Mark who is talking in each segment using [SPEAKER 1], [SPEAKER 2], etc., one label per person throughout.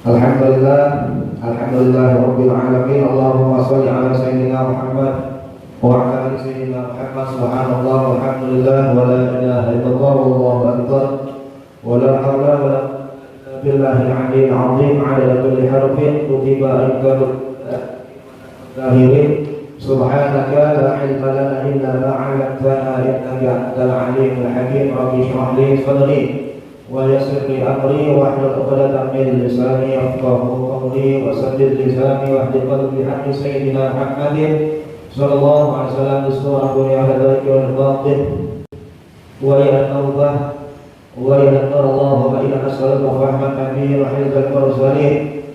[SPEAKER 1] Alhamdulillah, Rabbil Alamin. Allahumma salli ala Sayyidina Muhammad wa ala ali Sayyidina Muhammad. Subhanallah, walhamdulillah, wa la ilaha illallah, wallahu akbar, wa la hawla wa la quwwata illa billahil aliyyil azim. Ala kulli harfin kutiba al-qadr zahirin. Subhanaka la ilma lana illa ma 'allamtana innaka antal alimul hakim. Rabbi shrah li sadri wa yassir li amri wahlul 'uqdatam min lisani yafqahu qawli wa saddid lisani wahdid qalbi haqqi sayyidina Muhammadin sallallahu alaihi wasallam. Bismillahirrahmanirrahim. Ya hadaika wal batin wa ya tawbah wa ya Allah wa inna nas'aluka fahman nabiyyi wa hifdzal mursalin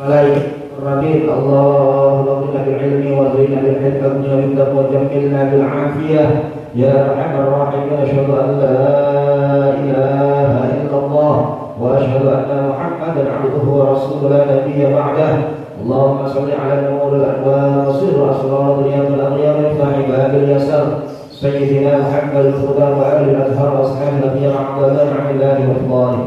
[SPEAKER 1] malaikah Rabbil Allahumma inna bil ilmi wa zina bil hikmati wa bil taqwa jamilna bil afiyah ya arhamar rahimin. Asyhadu an la ilaha illallah wa asyhadu anna Muhammadan 'abduhu wa rasuluhu la nabiyya ba'dah. Allahumma shalli 'ala nuril anwar wa sirr asrar riyadil aghyar fa'i babil yasar sayyidina Muhammad al-Khudar wa ali al-azhar wa ashabil akhyar 'abdan 'amillahi wa ikhwani.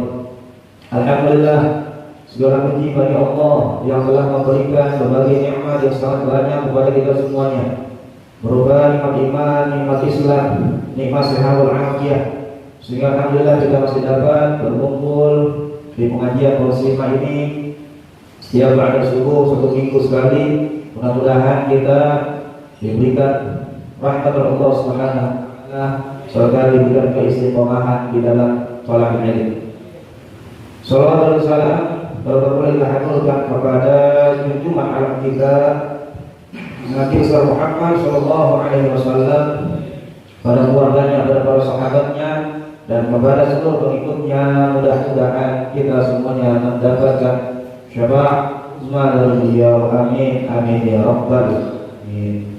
[SPEAKER 1] Alhamdulillah, segala puji bagi Allah yang telah memberikan berbagai nikmat yang sangat banyak kepada kita semuanya, berupa nikmat iman, nikmat Islam, nikmat sehat wal afiat, sehingga alhamdulillah kita masih dapat berkumpul di pengajian bersama ini setiap pada subuh 1 minggu sekali. Mudah-mudahan kita diberikan rahmat oleh Allah Subhanahu wa taala serta diberikan keistiqomahan di dalam sholat ini. Salawat dan salam kita haturkan kepada junjungan alam kita Nabi Muhammad sallallahu alaihi wasallam, pada keluarganya, pada para sahabatnya, dan kepada seluruh pengikutnya. Mudah-mudahan kita semuanya mendapatkan syafaat dari beliau. Amin amin ya rabbal alamin.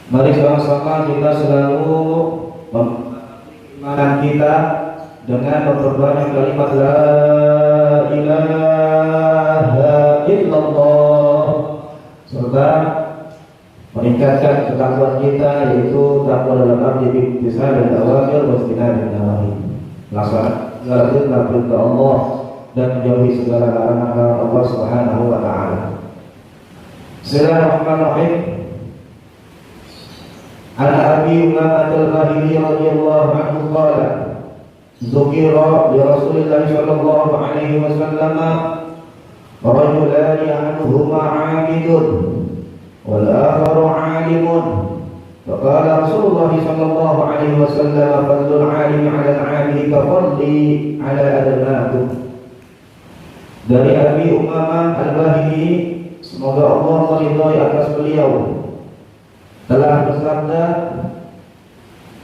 [SPEAKER 1] Mari sama-sama kita selalu imanan kita dengan memperbanyak kalimat la ilaha illallah, serta meningkatkan ketakwaan kita, yaitu takwa dalam arti bisa dan awamir wastina dan nawahi, melaksanakan segala perintah Allah dan menjauhi segala larangan Allah Subhanahu wa taala. Bismillahirrahmanirrahim. An Abi Umamah al-Bahili radhiyallahu anhu qala Dzukira li Rasulillah sallallahu alaihi wasallam rajulani anhuma 'abidun wal akharu 'alimun. Faqala Rasulullah sallallahu alaihi wasallam fadlul 'alimi 'ala al-'abidi ka fadli 'ala adnakum. Dari Abi Umamah al-Bahili, semoga Allah meridhai atas beliau, telah bersabda,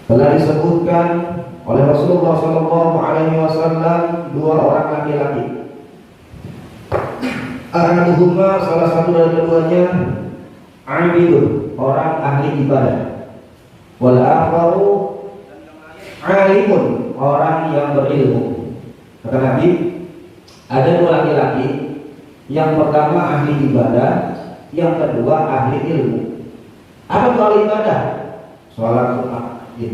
[SPEAKER 1] telah disebutkan oleh Rasulullah sallallahu alaihi wasallam dua orang laki-laki. Ahaduhuma, salah satu dari keduanya, abidun, orang ahli ibadah. Wal akharu alimun, orang yang berilmu. Kata Nabi, ada dua laki-laki, yang pertama ahli ibadah, yang kedua ahli ilmu. Apa itu ahli ibadah? Sholat rajin,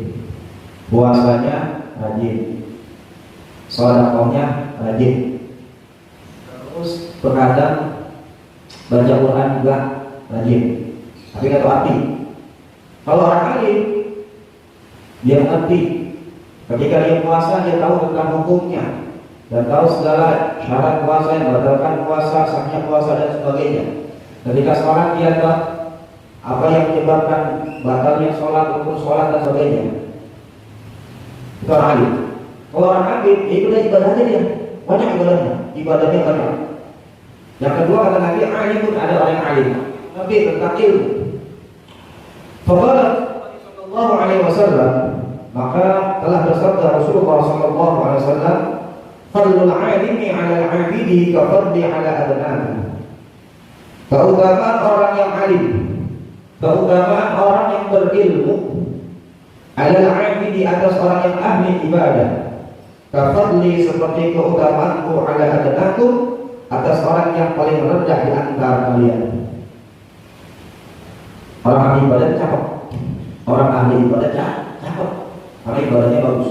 [SPEAKER 1] puasanya rajin, sedekahnya rajin, terus berkadang baca Quran juga rajin, tapi nggak tahu arti. Kalau orang alim, dia ngerti. Ketika dia puasa, dia tahu tentang hukumnya dan tahu segala syarat puasa, yang membatalkan puasa, sahnya puasa dan sebagainya. Ketika sholat, dia tahu apa yang menyebabkan batalnya sholat, rukun sholat dan sebagainya. Itu orang alim. Kalau orang alim, itu dia ibadahnya, dia banyak ibadahnya banyak. Yang kedua, kata Nabi, alim pun ada orang yang alim, Nabi tentang ilmu. Faqala sallallahu alaihi wasallam, maka telah bersabda Rasulullah sallallahu alaihi wasallam, fadlul alimi 'ala al-'abidi ka fadli 'ala adnahu. Keutamaan orang yang alim, keutamaan orang yang berilmu, adalah abdi di atas orang yang ahli ibadah. Kafadli, seperti keutamaanku, ala adnakum, atas orang yang paling rendah di antara kalian. Orang ahli ibadah cakep, orang ahli ibadah cakep, ahli ibadahnya bagus.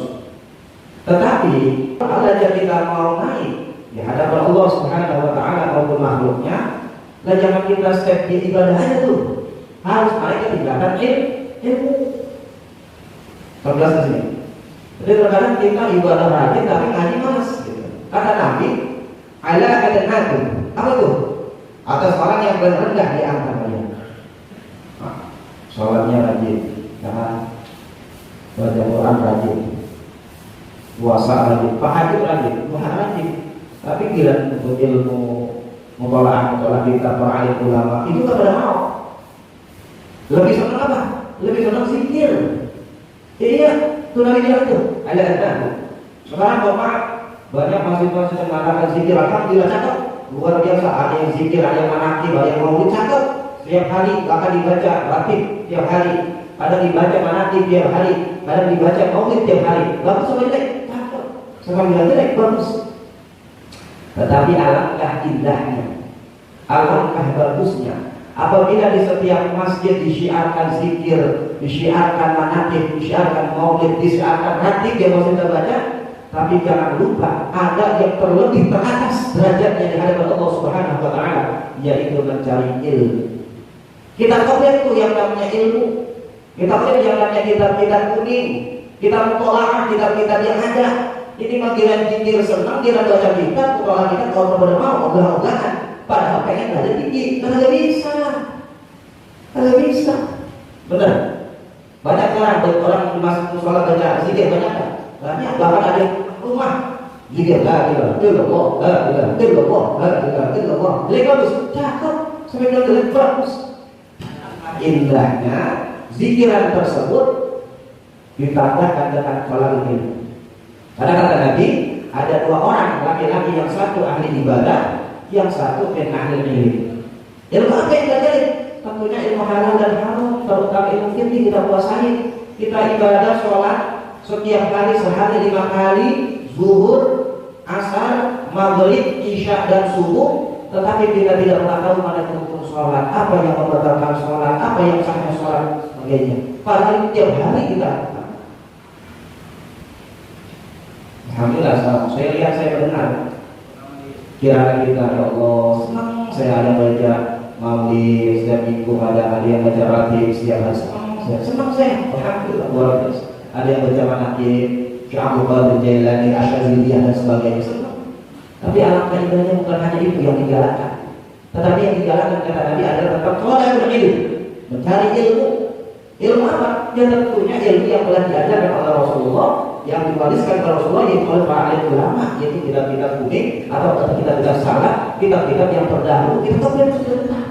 [SPEAKER 1] Tetapi kalau kita mau naik di hadapan Allah Subhanahu Lah jangan kita step di ibadah aja tuh. Harus mereka tinggalkan ilmu. Terjelas di sini. Jadi terkadang kita ibadah rajin tapi ngaji malas gitu. Kata Nabi, ala adanatu. Apa tuh? Atas orang yang berendah di antara kalian. Sholatnya rajin, jangan baca Quran rajin, puasa rajin, tahajud rajin, duha rajin. Tapi gila untuk ilmu mutolak kita para alim ulama itu tak pada mau. Lebih senang apa? Lebih senang zikir. Iya, itu Nabi bilang tuh. Ada ada. Sekarang bapak banyak mahasiswa yang mengatakan zikir, alhamdulillah cakep, luar biasa. Ada yang zikir, ada yang manakib, ada yang maulid cakep. Setiap hari akan dibaca ratib tiap hari, ada dibaca manakib tiap hari, ada dibaca maulid tiap hari. Bagus sama jelek? Cakep. Sama bilang jelek bagus. Tetapi alangkah indahnya, alangkah bagusnya apabila di setiap masjid disyiarkan zikir, disyiarkan manakib, disyiarkan maulid, disyiarkan ratib yang masih kita baca. Tapi jangan lupa ada yang terlebih teratas derajatnya di hadapan Allah Subhanahu wa taala, yaitu mencari ilmu. Kita lihat tuh yang namanya ilmu. Kita lihat yang namanya kitab-kitab kuning, kitab mutolaah, kitab-kitab yang ada. Ini manggilan zikir senang, dia baca kitab, mutolaah kita kalau benar mau ogah-ogahan. Padahal pengen belajar tinggi, karena nggak bisa. Benar. Banyak orang masuk musola baca zikir banyak kan? Banyak. Bahkan ada yang rumah zikir la ilaha illallah, la ilaha illallah, la ilaha illallah. Jadi bagus, cakep, sampai bilang bagus. Indahnya zikiran tersebut ditambahkan dengan qalal ilmu. Karena kata Nabi, ada dua orang laki-laki, yang satu ahli ibadah, yang satu ahli ilmu. Ilmu apa yang diajarin? Tentunya ilmu halal dan haram, terutama ilmu fikih kita kuasai. Kita ibadah sholat setiap hari sehari 5 kali, zuhur, asar, maghrib, isya dan subuh. Tetapi kita tidak pernah tahu mana itu rukun sholat, apa yang membatalkan sholat, apa yang sahnya sholat, sebagainya. Padahal tiap hari kita. Alhamdulillah, saya lihat, saya mendengar. Kira kita, ya Allah, senang saya ada baca maulid setiap minggu, ada yang baca ratib setiap hari. Senang saya, alhamdulillah, luar biasa. Ada yang baca manakib, Syekh Abdul Qadir Jailani, Asy'ariyah dan sebagainya. Tapi alangkah indahnya bukan hanya itu yang digalakkan, tetapi yang digalakkan kata Nabi adalah tentang thalabul ilm, mencari ilmu. Ilmu apa? Ya tentunya ilmu yang telah diajarkan oleh Rasulullah, yang diwariskan oleh Rasulullah, yaitu oleh para alim ulama, yaitu kitab-kitab kuning atau kitab-kitab salah, kitab-kitab yang terdahulu. Kita tahu yang sudah benar.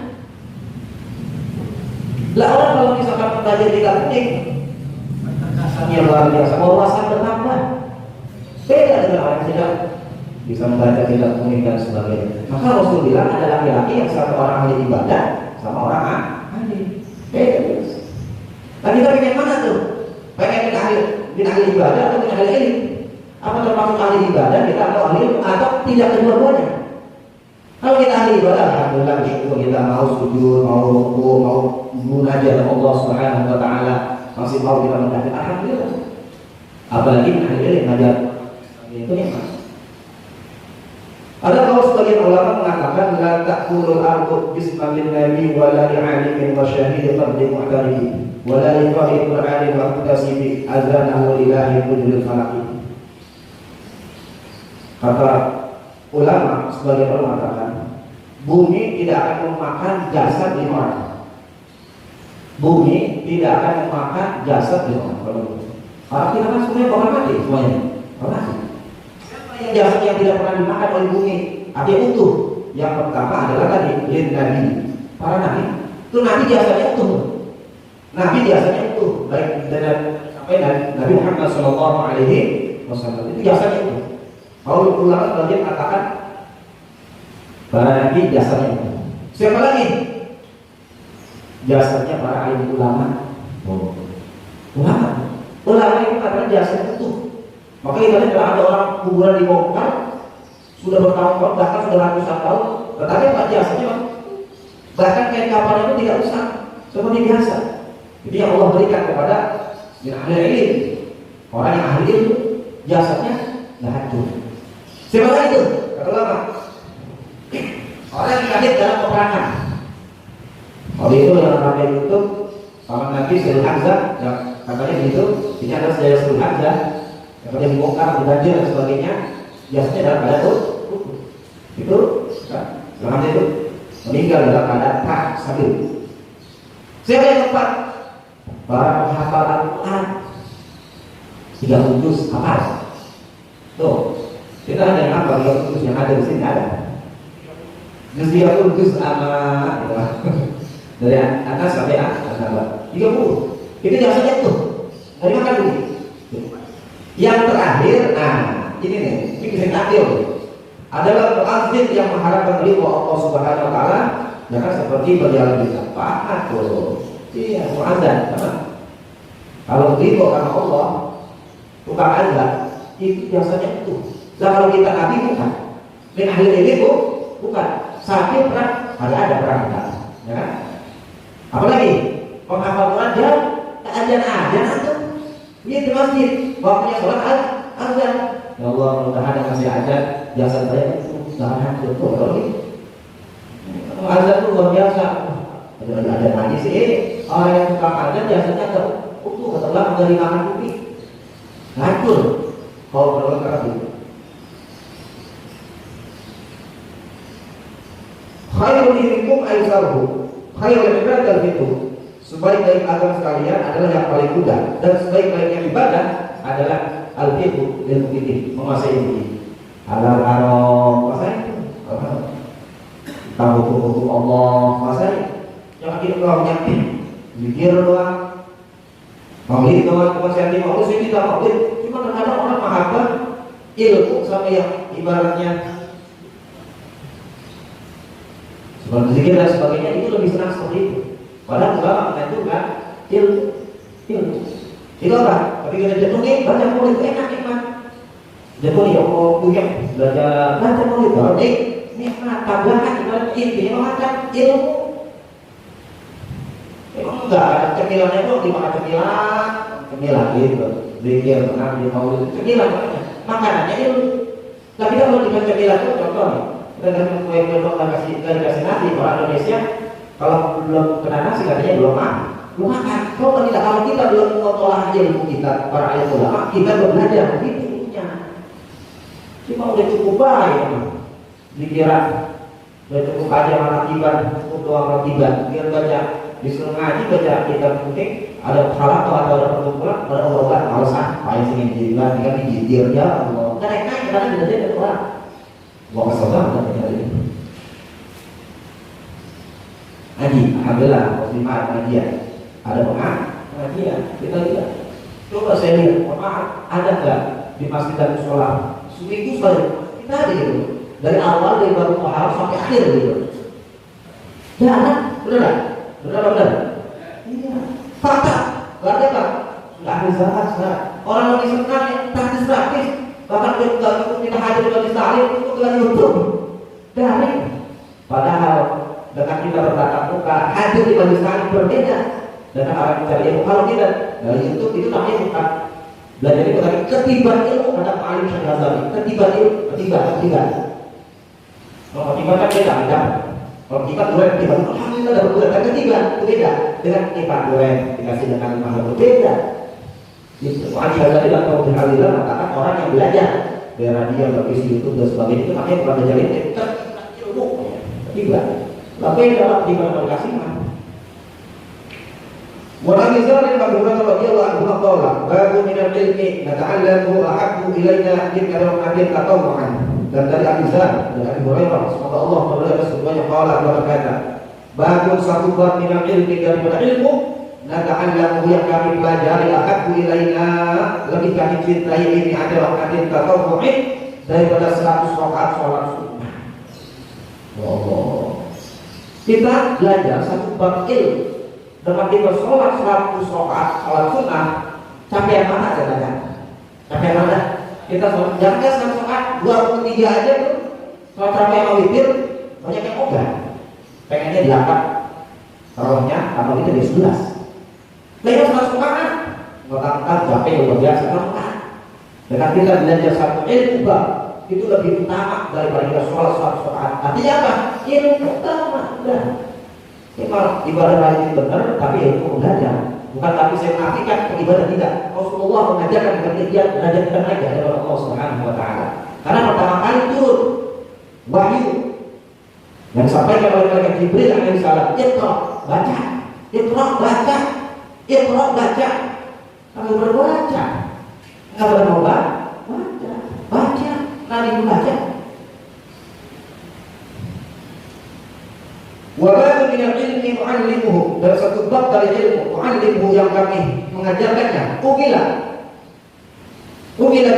[SPEAKER 1] Lah orang kalau misalkan belajar kitab kuning, yang luar biasa, wawasan bertambah. Beda dengan orang yang tidak bisa membaca kitab kuning dan sebagainya. Maka Rasul bilang ada laki-laki yang satu orang ahli ibadah sama orang ahli. Beda. Nah kita pengen mana tuh? Pengen ahli ibadah atau ahli ilmu? Apa termasuk ahli ibadah kita atau ahli ilmu atau tidak kedua-duanya? Kalau kita ahli ibadah, alhamdulillah bersyukur, kita mau sujud, mau ruku, mau munajat Allah Subhanahu wa taala, masih mau kita mendapatkan, alhamdulillah. Apalagi ahli ilmu mengajar itu nikmat. Ada kalau sebagian ulama mengatakan la ta'kulul ardu bismillahir nabi wa la li'alimin wa syahid qabli mu'taridi wa la liqa'il qur'ani wa muhtasibi azanahu ilahi kujulil falaqi. Kata ulama, sebagian ulama mengatakan bumi tidak akan memakan jasad 5 orang. Bumi tidak akan memakan jasad 5 orang. Kalau kita kan semuanya bakal mati semuanya. Mati. Jasad yang tidak pernah dimakan oleh bumi, artinya utuh. Yang pertama adalah tadi lin nabi, para nabi. Itu nabi jasadnya utuh. Nabi jasadnya utuh, baik dengan sampai Nabi Muhammad Shallallahu Alaihi Wasallam itu jasadnya utuh. Kalau ulama sebagian katakan para nabi jasadnya utuh. Siapa lagi? Jasadnya para alim ulama. Ulama itu katakan jasadnya utuh. Maka kita lihat kalau ada orang kuburan dibongkar sudah bertahun-tahun, bahkan sudah ratusan tahun, tetapi apa jasanya, bahkan kain kapal itu tidak rusak seperti biasa. Jadi yang Allah berikan kepada yang ahli ilmu, orang yang ahli ilmu, jasadnya nggak hancur. Siapa itu? Kata ulama, orang yang hadir dalam peperangan. Kalau itu yang ramai YouTube, paman Nabi Zulhadzah, katanya gitu, ini adalah sejarah Zulhadzah, katanya dibongkar, dibanjir dan sebagainya, biasanya dalam keadaan itu, selama itu meninggal dalam keadaan tak stabil. Siapa yang tepat? Para penghafal Al-Quran 3 juz apa? Tuh, kita hanya yang hafal 3 juz yang ada di sini ada. Juz 30 juz amat, dari atas sampai atas 30. Itu biasanya tuh dari makan dulu. Yang terakhir, nah ini nih, ini kisah adil adalah muazzin yang mengharapkan ridho Allah Subhanahu wa taala, jangan seperti berjalan di tempat tuh. Iya, muazzin, kalau ridho karena Allah, bukan azan, itu biasanya itu. Nah kalau kita nabi bukan, min ahli ilmu bukan, sakit perang ada perang kita, ya kan? Apalagi penghafal Quran dan azan tuh, ini di masjid, waktunya sholat azan. Ya Allah, mudah-mudahan yang masih ada jasa saya jangan betul kalau ini. Azan itu luar biasa. Ada lagi sih orang yang suka azan biasanya utuh setelah dari makan kopi. Ngacur kalau berolahraga itu. Khairul dirikum aisaruhu. Khairul ibadah itu. Sebaik-baik agama sekalian adalah yang paling mudah, dan sebaik-baiknya ibadah adalah al-fiqhu lil muqinin, menguasai ini. Halal haram, menguasai itu. Tahu hukum Allah, menguasai. Jangan kita kalau nyakin, mikir doang, maulid doang, menguasai maulid, saya tidak maulid. Cuma kadang-kadang orang mahabbah ilmu sama yang ibaratnya seperti zikir dan sebagainya, itu lebih senang seperti itu. Padahal ulama menentukan ilmu. Itu apa? Tapi kita jatuhnya baca maulid enak nikmat. Jatuhnya Allah punya belajar baca maulid baru nikmat tambahan ibarat intinya memakan ilmu. Emang enggak ada cemilannya itu dimakan cemilan gitu. Zikir tenang di maulid cemilan makanya makanannya ilmu. Tapi kalau dengan cemilan itu contoh nih, kita kasih kue doang kasih nasi orang Indonesia. Kalau belum kena nasi katanya belum makan. Kalau kita belum mengolah ilmu kita para ayat ulama, kita belum belajar begitu ilmunya. Cuma udah cukup baik, dikira udah cukup aja ratiban, cukup doang ratiban. Biar baca disuruh ngaji baca kita mungkin ada salah atau ada perkumpulan ada orang alasan paling singin jilat kan dijitir ya Allah. Karena kita tidak ada orang. Gua kesel banget hari ini. Ngaji, alhamdulillah, muslimah pengajian. Ada pengajian, kita lihat. Coba saya lihat, maaf, ada nggak di masjid dan sekolah? Seminggu sekali, kita ada gitu. Dari awal dari baru Muharram sampai akhir gitu. Jangan, benar. Iya, fakta, berarti apa? Sudah ada zakat sekarang. Orang lagi senang yang praktis, bahkan kita hadir di salim itu dengan YouTube, daring. Padahal dengan kita bertatap muka hadir di majelis taklim berbeda dengan orang yang cari ilmu. Kalau tidak dari YouTube itu namanya bukan belajar itu tadi ketiban ilmu ada paling Syekh ketiban ilmu ketiban. Kalau ketiban kan beda. Kalau ketiban dua ketiban alhamdulillah dapat dua kan ketiban itu beda dengan ketiban dua dikasih dengan makhluk beda. Itu Syekh tidak tahu alhamdulillah mengatakan orang yang belajar dari radio berisi YouTube dan sebagainya itu namanya bukan belajar ilmu ketiban. Tapi dalam di mana kasih mah. Wa rizal bin Abdullah radhiyallahu anhu qala babu min al-ilmi nata'allamu ahabbu ilaina min kalam nabiy tatawwan. Dan dari Abu Dzar dan Abu Hurairah semoga Allah meridai semuanya qala berkata babu satu bab min al-ilmi daripada ilmu nata'allamu yang kami pelajari ahabbu ilaina lebih kami cintai ini adalah nabiy tatawwan daripada 100 rakaat salat sunnah. Allah. Kita belajar satu bab ilmu dengan kita sholat 100 rakaat sholat sunnah capek mana katanya? Capek mana? Kita sholat jangan 100 rakaat 23 aja tuh sholat capek sama witir banyak yang ogah. Pengennya 8 taruhnya kalau kita di 11. Lainnya 100 rakaat nggak capek luar biasa kan? Dengan kita belajar satu ilmu bab itu lebih utama daripada kita sholat 100 rakaat. Artinya apa? Ilmu utama. Udah. Memang ibadah rajin benar, tapi ilmu belajar. Bukan tapi saya menafikan ibadah tidak. Rasulullah mengajarkan kepada dia belajarkan aja dari Allah Subhanahu Wa Taala. Karena pertama kali turun wahyu yang disampaikan oleh malaikat Jibril alaihissalam, Iqra, baca, Iqra, baca, Iqra, baca. Kalau berbaca, nggak boleh mau baca, nanti baca. Wabatu minal ilmi mu'allimuhu, dan satu bab dari ilmu mu'allimuhu yang kami mengajarkannya, umilah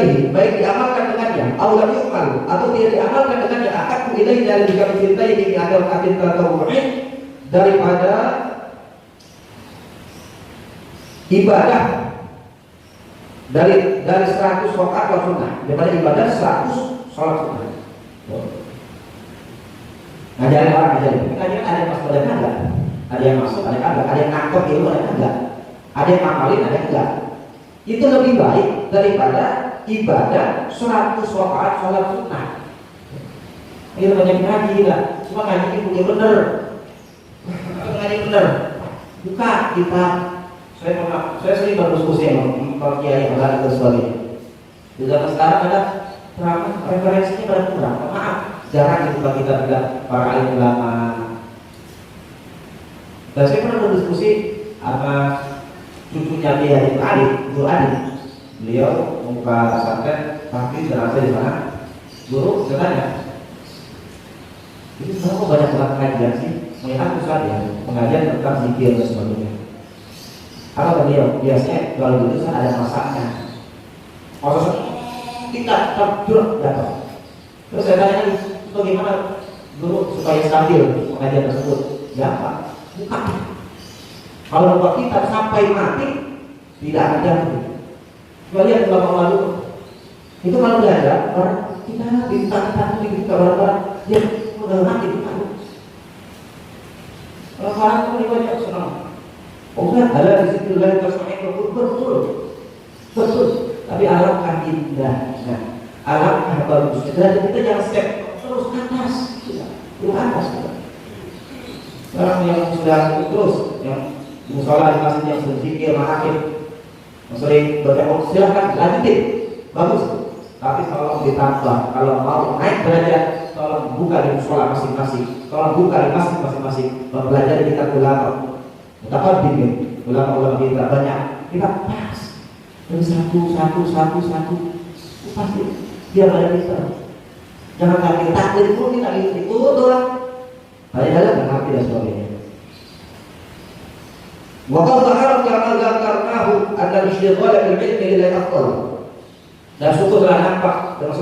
[SPEAKER 1] bihi, baik diamalkan dengannya atau yu'mal, atau tidak diamalkan dengannya, akan ilai dari jika mencintai ini adalah atin tatawu'in daripada ibadah dari 100 rakaat wa sunnah, daripada ibadah 100 sholat sunnah. Ngajarin orang, ngajarin ada yang masuk, ada yang enggak, ada yang masuk, ada yang enggak, ada yang nangkep ilmu, ada yang enggak, ada yang ngapalin, ada yang enggak. Itu lebih baik daripada ibadah 100 rakaat sholat sunnah. Itu banyak ngaji lah, cuma ngaji itu punya bener, ngaji bener. Buka kitab. Saya sering berdiskusi sama Pak Kiai dan sebagainya. Di zaman sekarang ada referensinya pada kurang. Maaf, jarang dibuka kitab para alim ulama. Dan saya pernah berdiskusi sama cucunya Kiai Ali, Guru Ali. Beliau membuka pesantren, tapi berasa di sana. Guru, saya tanya, itu sebenarnya kok banyak banget pengajian sih? Melihat pusat ya, pengajian tentang zikir dan sebagainya. Apa beliau? Biasanya kalau gitu ada masaknya. Maksudnya kita terjun datang. Terus saya tanya lagi, bagaimana guru supaya stabil pengajian tersebut? Ya Pak, buka. Kalau buka kita sampai mati tidak ada. Coba lihat belakang lalu. Itu kalau belajar orang kita ditantang di orang-orang dia udah mati bukan. Kalau orang itu banyak senang. Bukan ada di situ lain tersebut betul. Tapi alangkah indahnya, alangkah bagusnya. Dan kita jangan step terus ke atas, terus atas. Orang yang sudah terus, yang musola di masjid yang sering zikir, mahakir, yang sering baca, silahkan lanjutin, bagus. Tapi tolong ditambah, kalau mau naik derajat, tolong buka di musola masing-masing, tolong buka di masjid masing-masing, belajar di kitab ulama. Betapa bingung, ulama-ulama kita banyak, kita pas dari satu, pasti dia pada kita. Jangan kami takdir pun kita itu doang. Banyak dalam mengerti dan sebagainya. Waktu berharap karena anda istighfar bil ilmi ila afdal. Dan syukur telah nampak dan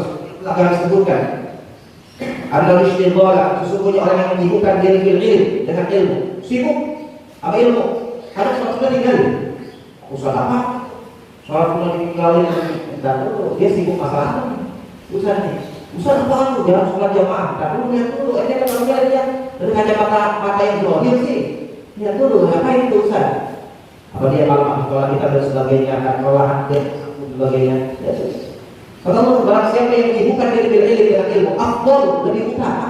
[SPEAKER 1] akan disebutkan. Anda istighfar, sesungguhnya orang yang menyibukkan diri bil ilmi dengan ilmu, sibuk apa ilmu? Ada sholat sudah tinggalin. Usaha apa? Sholat sudah ditinggalin dan dia sibuk masalah apa? Usaha apa kamu? Jangan sholat jamaah. Dan dulu lihat dulu, ini kan kalau dia dari kacamata yang zahir sih. Lihat dulu, ngapain itu usaha? Apa dia malam sholat kita dan sebagainya, akan kelelahan dan sebagainya. Kalau barang siapa yang menyibukkan diri bil ilmi dengan ilmu, afdal lebih utama.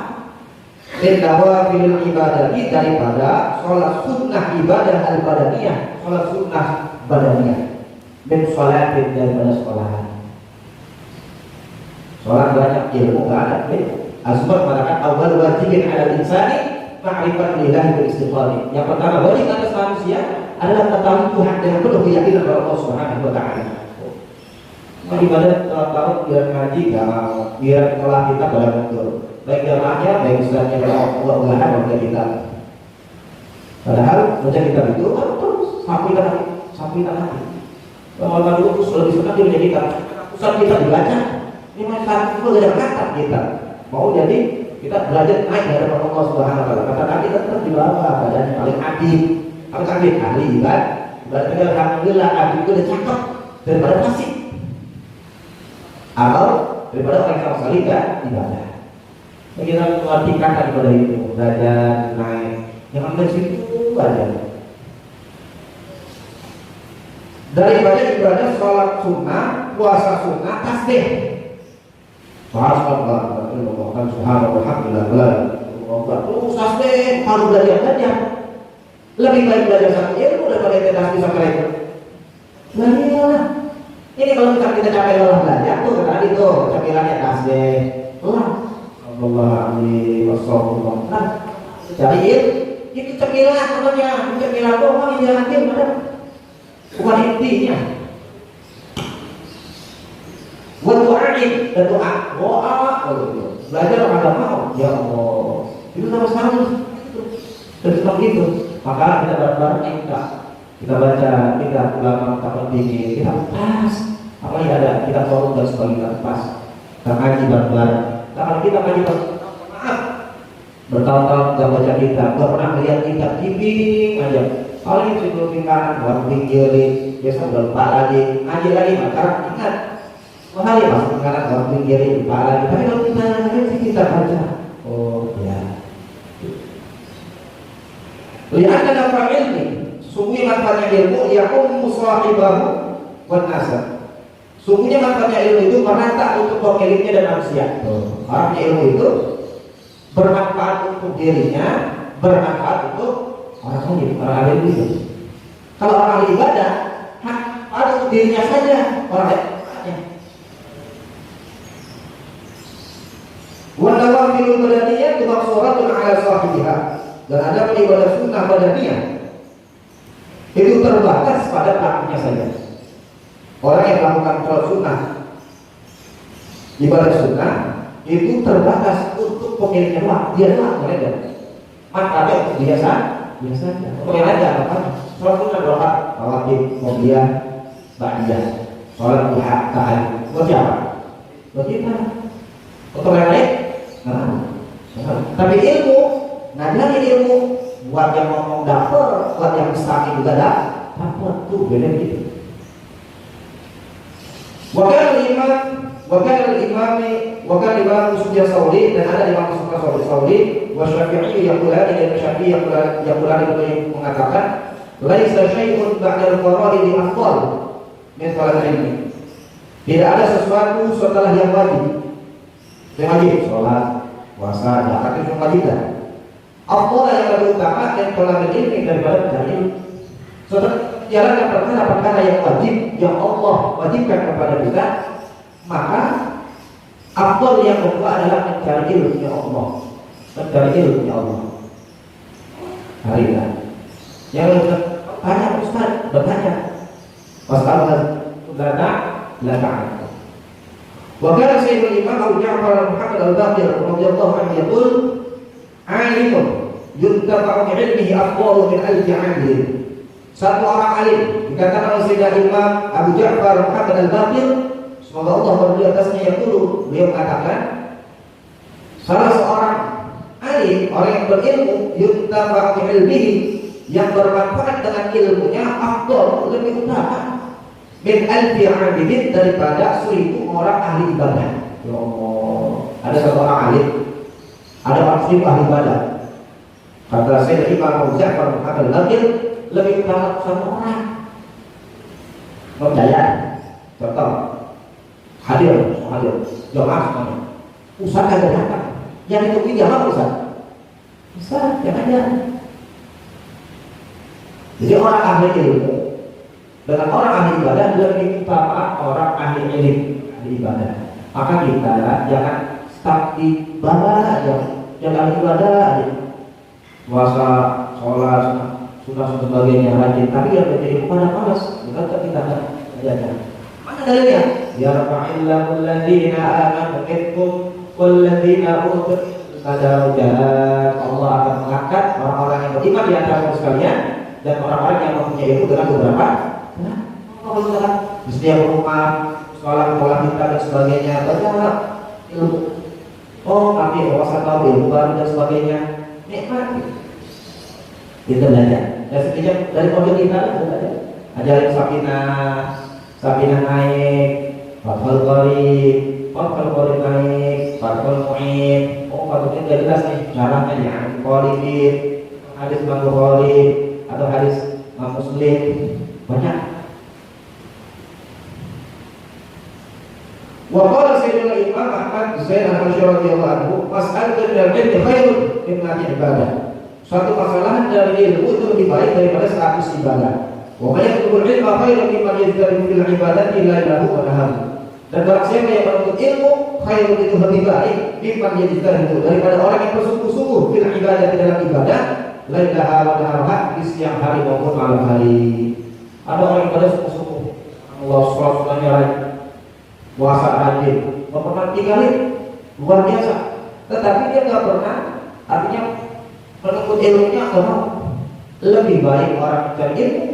[SPEAKER 1] Bahwa fil ibadati daripada sholat sunnah ibadah al-badaniyah, sholat sunnah badaniyah, min sholatin daripada sholahan. Sholat banyak ilmu nggak ada. Azmar mengatakan awal wajibin ala insani ma'rifat lillahi bil istighfar. Yang pertama wajib atas manusia adalah mengetahui Tuhan dengan penuh keyakinan kepada Allah Subhanahu wa taala. Ibadah tahun biar ngaji, biar kelah kita pada mundur. Baik jamaahnya, baik ustaznya, Allah baca kitab. Padahal baca kitab itu terus sampai hati. Kalau dulu terus lebih senang dia baca kitab. Ustaz kita dibaca, ini masalah itu ada kata kita. Mau jadi kita belajar naik dari Allah Subhanahu wa taala. Kata Nabi tetap di bawah, badannya paling adil. Apa adil? Ahli kan? Berarti alhamdulillah adil itu udah cakep daripada fasik. Atau daripada orang yang sama sekali tidak ibadah. Kita mengartikan daripada itu, belajar naik. Yang ada di situ aja. Daripada ibadah sholat sunnah, puasa sunnah, tasbih. Subhanallah, alhamdulillah, terus tasbih harus belajar. Lebih baik belajar satu ilmu daripada kita tasbih sampai itu. Nah iyalah. Ini kalau kita capek lelah belajar tuh tadi tuh camilannya tasbih. Lelah. Alhamdulillah, wassallallahu. Nah, cari itu cemilan namanya, cemilan doang yang diambil mana? Bukan intinya. Buat doain dan doa, belajar agama, ya Allah. Itu sama sekali. Dan seperti itu, maka kita bareng-bareng kita baca, kita ulama tak tinggi, kita pas. Apalagi ada kita forum dan sebagainya pas. Kita ngaji bareng-bareng. Nah, kalau kita ngaji maaf, bertahun-tahun nggak baca kita, nggak pernah lihat kita, gini aja. Paling sebelum tingkalan, buat pinggirin, biasa udah lupa lagi, ngaji lagi, maka ingat. Mahal ya masuk tingkalan, buat pinggirin, lupa lagi. Tapi kalau kita ngaji kita baca, oh ya. Lihat ada fa'il nih, sungguh manfaatnya ilmu, yakum musahibahu wan nasab. Sungguhnya manfaatnya ilmu itu merata untuk pemiliknya dan manusia. Artinya ilmu itu bermanfaat untuk dirinya, bermanfaat untuk orang lain, orang alim itu. Kalau orang ahli ibadah, ada untuk dirinya saja, orang lain. Wa nawafilul badaniyah tumaksuratun ala sahibiha. Dan ada ibadah sunnah badaniyah itu terbatas pada pelakunya saja. Orang yang melakukan sholat sunnah, ibadah sunnah itu terbatas untuk pemiliknya doang, dia doang mereka. Manfaatnya untuk dia saja. Untuk yang lain apa? Sholat sunnah doa, rawatib, qobliyah, ba'diyah, sholat duha, tahajud. Buat siapa? Buat kita. Untuk yang lain? Tapi ilmu, ngajarin ilmu, buat yang ngomong dapur, buat yang mustaqim juga dapur tuh beda gitu. Wakil imam Sufyan Tsauri, dan ada imam Sufyan Tsauri, wa Syafi'i yang mengatakan, laisa syai'un ba'da al-fara'id afdal min talab ilmi. Tidak ada sesuatu setelah yang wajib. Yang wajib salat, puasa, zakat itu wajib. Afdal yang lebih utama dan talab ilmi daripada mencari ilmu. Jalankan perkara-perkara yang wajib yang Allah wajibkan kepada kita, maka afdal yang kedua adalah mencari ilmu ya Allah, mencari ilmu ya Allah. Hari ini yang bertanya Ustaz, bertanya Ustaz sudah tak. Wa kana sayyidul imam Abu Ja'far Muhammad al-Baqir radhiyallahu anhu yaqul, alimun yuntafa'u bi ilmihi afdalu min alfi 'amilin. Satu orang alim dikatakan oleh Sayyidina Imam Abu Ja'far Muhammad al-Baqir, semoga Allah berdiri atasnya, yang dulu beliau mengatakan, salah seorang alim, orang yang berilmu, yuntafa'u bi ilmihi, yang bermanfaat dengan ilmunya, afdal, lebih utama, min alfi 'abidin, daripada 1000 orang ahli ibadah. Ya Allah, ada satu orang alim, ada 1000 ahli ibadah. Kata Sayyidina Imam Abu Ja'far Muhammad al-Baqir, lebih utama satu orang. Percaya? Contoh, hadir, jamaah semuanya. Ustaz kagak datang, yang itu jamaah Ustaz yang ada. Jadi orang ahli ilmu dengan orang ahli ibadah lebih utama orang ahli ilmu, ahli ibadah. Maka kita jangan stuck di ibadah aja, jangan ibadah aja. Puasa, sholat, sudah sebagainya rajin, tapi yang menjadi pada malas, bukan kita belajar. Mana dalilnya? Ya rafa'illahu alladziina aamanu minkum walladziina utul darajat. Allah akan mengangkat orang-orang yang beriman di antara kamu sekalian dan orang-orang yang mempunyai ilmu dengan beberapa. Nah, kalau kita di setiap rumah, sekolah kita dan sebagainya, banyak ilmu. Oh, tapi wawasan tahu ilmu baru dan sebagainya. Nikmat. Kita belajar. Dan sekejap dari pojok kita belajar. Ajarin Sakinah naik, Fathul Qorib naik, Fathul Mu'in. Oh, Fathul Mu'in jelas nih caranya ya. Qoribin, hadis Imam Bukhari atau hadis Imam Muslim, banyak. Wa qala sayyidina Imam Ahmad Zain al-Hasyari radhiyallahu anhu, mas'alatun minal ilmi khairun min ibadah. Suatu kesalahan dari ilmu itu lebih baik daripada 100 ibadah. Wa may yatlubul ilma khairun mimman yajtahid fil ibadati la ilaha illallah. Dan barang siapa yang menuntut ilmu, khairun itu lebih baik mimman yajtahid daripada orang yang bersungguh-sungguh fil ibadah dalam ibadah la ilaha illallah di siang hari maupun malam hari. Ada orang yang bersungguh-sungguh Allah SWT puasa rajin, pernah 3 kali luar biasa. Tetapi dia nggak pernah, artinya menuntut ilmunya agama. Lebih baik orang mencari ilmu.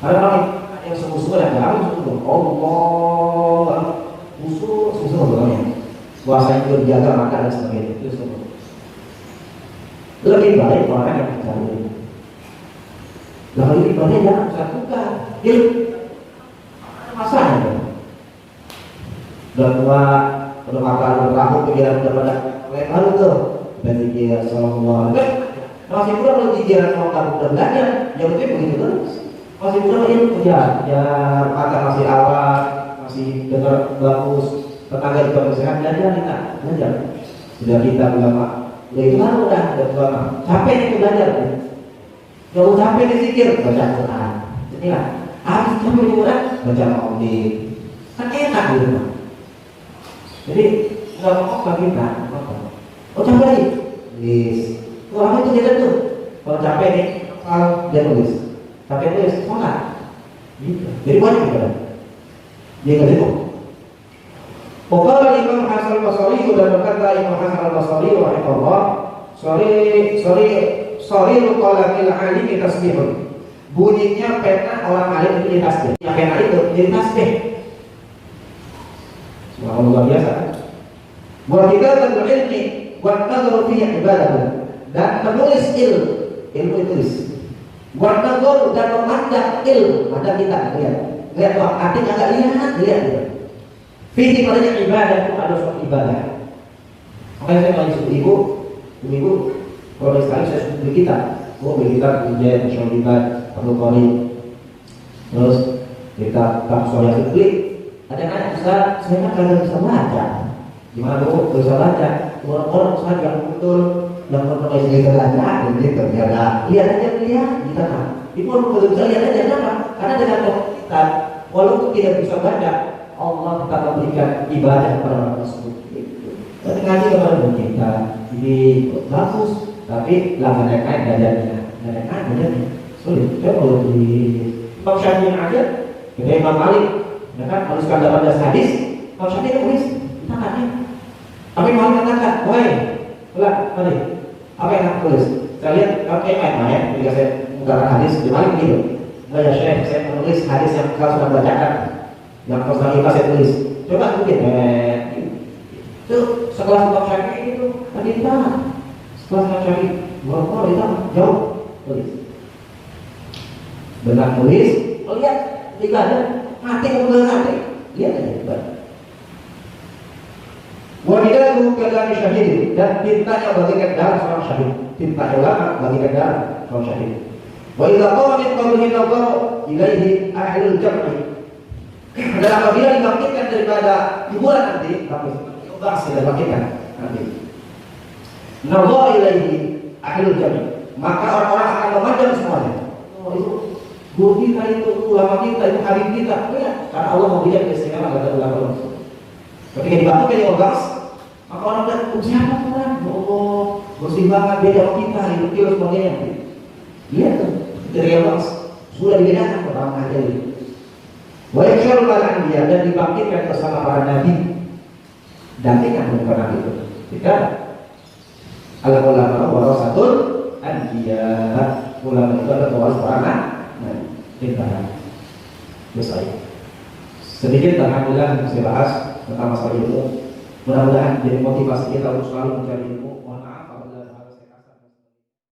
[SPEAKER 1] Ada orang yang sungguh-sungguh dan nggak sungguh. Allah sungguh orangnya. Puasa itu dijaga makan dan sebagainya. Itu sungguh. Lebih baik orang yang mencari ilmu. Lalu ibadahnya jangan satukan ilmu. Masalah. Dan tua belum makan berlaku pikiran daripada lalu tuh dan dia sallallahu masih kurang lebih dia sallallahu dan belajar yang penting begitu terus masih kurang ilmu kejar kata masih awal masih dengar bagus tenaga juga sehat belajar sudah kita ulama ya itu kan udah ulama capek itu belajar jauh capek disikir baca Quran inilah habis capek di Quran baca maulid kan enak di rumah. Jadi nggak mau kita, oh capek lagi, tulis. Apa itu dia tuh? Kalau capek nih, dia tulis. Capek tulis, semangat. Gitu. Jadi banyak juga. Dia nggak cukup. Pokoknya Imam Hasan Al-Basri sudah berkata Imam Hasan Al-Basri rahimahullah, sorry luqalatil alim tasbihun. Bunyinya pena orang alim itu tasbih. Yang pena itu jadi tasbih. Luar biasa. Buat kita dan ilmi, buat nazar fi ibadah dan menulis ilmu ditulis. Buat nazar dan memandang ilmu, mata kita lihat tuh artinya agak lihat. Fi padanya ibadah itu ada suatu ibadah. Makanya saya mau ibu, kalau sekali saya beli kitab, beli kitab ujian syarikat atau kali, terus kita soal yang beli. Ada anak Ustaz, saya kan kagak bisa baca. Gimana Bu? Gak bisa baca. Orang-orang Ustaz yang betul yang pernah bisa baca, gitu. Ya udah, lihat aja kita kan. Ibu belum bisa lihat aja kenapa? Karena dengan kita, walaupun tidak bisa baca, Allah tetap memberikan ibadah kepada orang tersebut. Dan ngaji kepada kita, ini bagus, tapi langganan kain belajarnya, sulit. Coba kalau di Imam Syafi'i aja, kita Imam Malik. Ya kan, harus ada 18 hadis. Kalau saya tulis, kita nggak. Tapi mau katakan, woi, ulang, tadi, apa yang aku tulis? Saya lihat, kalau main, jika saya menggunakan hadis, di mana begitu? Enggak ya Syekh, saya menulis hadis yang kau sudah bacakan, yang kau sudah lupa saya tulis. Coba mungkin, itu sekelas Imam Syafi'i itu tadi kita, sekelas Imam Syafi'i, berapa kita jauh tulis. Benar tulis, lihat, tiga ada. Mati kemudian mati, lihat aja. Wajibnya kalam syahid dan tintanya bagikan darah seorang syahid. Tinta ulama bagikan darah seorang syahid. Wa idza qama min qabrihi nadhara ilaihi ahlul jam'i. Dan apabila dibangkitkan daripada kuburan nanti, bahas dibangkitkan nanti. Nadhara ilaihi ahlul jam'i. Maka orang-orang akan memandang semuanya. Oh itu guru kita itu, ulama kita itu, habib kita, ya, karena Allah mau lihat keistimewaan kata ulama. Ketika dibangun jadi ogas, maka orang bilang, siapa orang? Ya Allah, bersih banget, beda sama kita, hidup kita sebagainya. Lihat tuh, dari ogas sudah dibedakan orang aja ini. Wa yakshurul anbiya dan dibangkitkan bersama para nabi. Dampingan dengan para nabi itu. Kita al-ulama warasatul anbiya. Ulama itu adalah pewaris para nabi. Selesai. Sedikit alhamdulillah saya bahas tentang masalah itu. Mudah-mudahan jadi motivasi kita untuk selalu mencari ilmu.